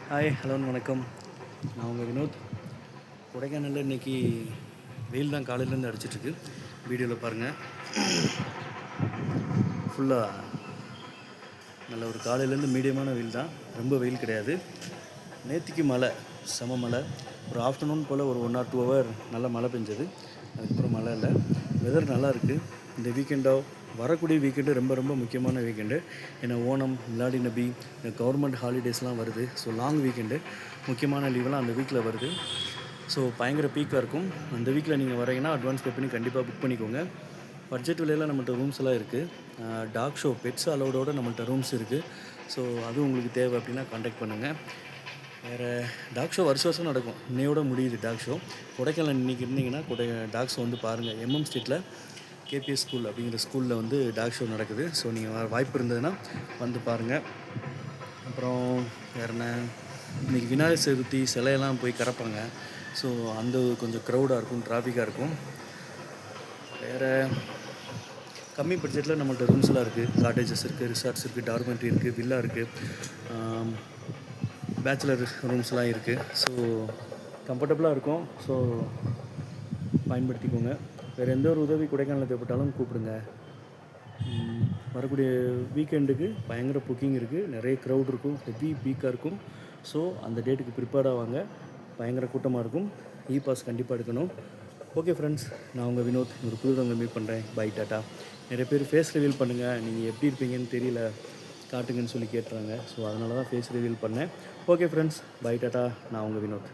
Hi hello வணக்கம். நான் உங்கள் வினோத். கொடைக்கானலில் இன்றைக்கி வெயில் தான் காலையிலேருந்து அடிச்சிட்ருக்கு. வீடியோவில் பாருங்கள். ஃபுல்லாக நல்ல ஒரு காலையிலேருந்து மீடியமான வெயில் தான், ரொம்ப வெயில் கிடையாது. நேற்றுக்கு மழை, செம மழை. ஒரு ஆஃப்டர்நூன் போல் ஒரு 1 or 2 hour நல்லா மழை பெஞ்சது. அதுக்கப்புறம் மழை இல்லை. வெதர் நல்லா இருக்குது. இந்த வீக்கெண்டோ வரக்கூடிய வீக்கெண்டு ரொம்ப ரொம்ப முக்கியமான வீக்கெண்டு. ஏன்னா ஓணம், மிலாடி நபி, இந்த கவர்மெண்ட் ஹாலிடேஸ்லாம் வருது. ஸோ லாங் வீக்கெண்டு, முக்கியமான லீவெல்லாம் அந்த வீக்கில் வருது. ஸோ பயங்கர பீக்காக இருக்கும். அந்த வீக்கில் நீங்கள் வரீங்கன்னா அட்வான்ஸ் பே பண்ணி கண்டிப்பாக புக் பண்ணிக்கோங்க. பட்ஜெட் விலையில் நம்மள்ட்ட ரூம்ஸ் எல்லாம் இருக்குது. டாக் ஷோ பெட்ஸ் அலோடோட நம்மள்ட்ட ரூம்ஸ் இருக்குது. ஸோ அதுவும் உங்களுக்கு தேவை அப்படின்னா காண்டாக்ட் பண்ணுங்கள். வேறு டாக் ஷோ வருஷம் நடக்கும். இன்னையோட முடியுது டாக் ஷோ. கொடைக்கானல் இன்றைக்கி இருந்தீங்கன்னா டாக் ஷோ வந்து பாருங்கள். எம்எம் ஸ்ட்ரீட்டில் கேபிஎஸ் ஸ்கூல் அப்படிங்கிற ஸ்கூலில் வந்து டாக் ஷோ நடக்குது. ஸோ நீங்கள் வாய்ப்பு இருந்ததுன்னா வந்து பாருங்கள். அப்புறம் வேறு என்ன, இன்றைக்கி விநாயகர் சதுர்த்தி சிலையெல்லாம் போய் கறப்பாங்க. ஸோ அந்த கொஞ்சம் க்ரௌடாக இருக்கும், டிராஃபிக்காக இருக்கும். வேறு கம்மி பட்ஜெட்டில் நம்மள்ட்ட ரூம்ஸ்லாம் இருக்குது. காட்டேஜஸ் இருக்குது, ரிசார்ட்ஸ் இருக்குது, டார்மெண்ட்ரி இருக்குது, வில்லா இருக்குது, பேச்சுலர் ரூம்ஸ்லாம் இருக்குது. ஸோ கம்ஃபர்டபுளாக இருக்கும். ஸோ பயன்படுத்திக்கோங்க. வேறு எந்த ஒரு உதவி கொடைக்கானலில் தேவைப்பட்டாலும் கூப்பிடுங்க. வரக்கூடிய வீக்கெண்டுக்கு பயங்கர புக்கிங் இருக்குது. நிறைய க்ரௌட் இருக்கும், ஹெவி பீக்காக இருக்கும். ஸோ அந்த டேட்டுக்கு ப்ரிப்பேர்டாக வாங்க. பயங்கர கூட்டமாக இருக்கும். பாஸ் கண்டிப்பாக எடுக்கணும். ஓகே ஃப்ரெண்ட்ஸ், நான் உங்கள் வினோத். ஒரு புதுவங்க மீட் பண்ணுறேன். பை, டாட்டா. நிறைய பேர் ஃபேஸ் ரிவீல் பண்ணுங்கள், நீங்கள் எப்படி இருப்பீங்கன்னு தெரியல, காட்டுங்கன்னு சொல்லி கேட்டுறாங்க. ஸோ அதனால தான் ஃபேஸ் ரிவீல் பண்ணேன். ஓகே ஃப்ரெண்ட்ஸ், பை, டாட்டா. நான் உங்கள் வினோத்.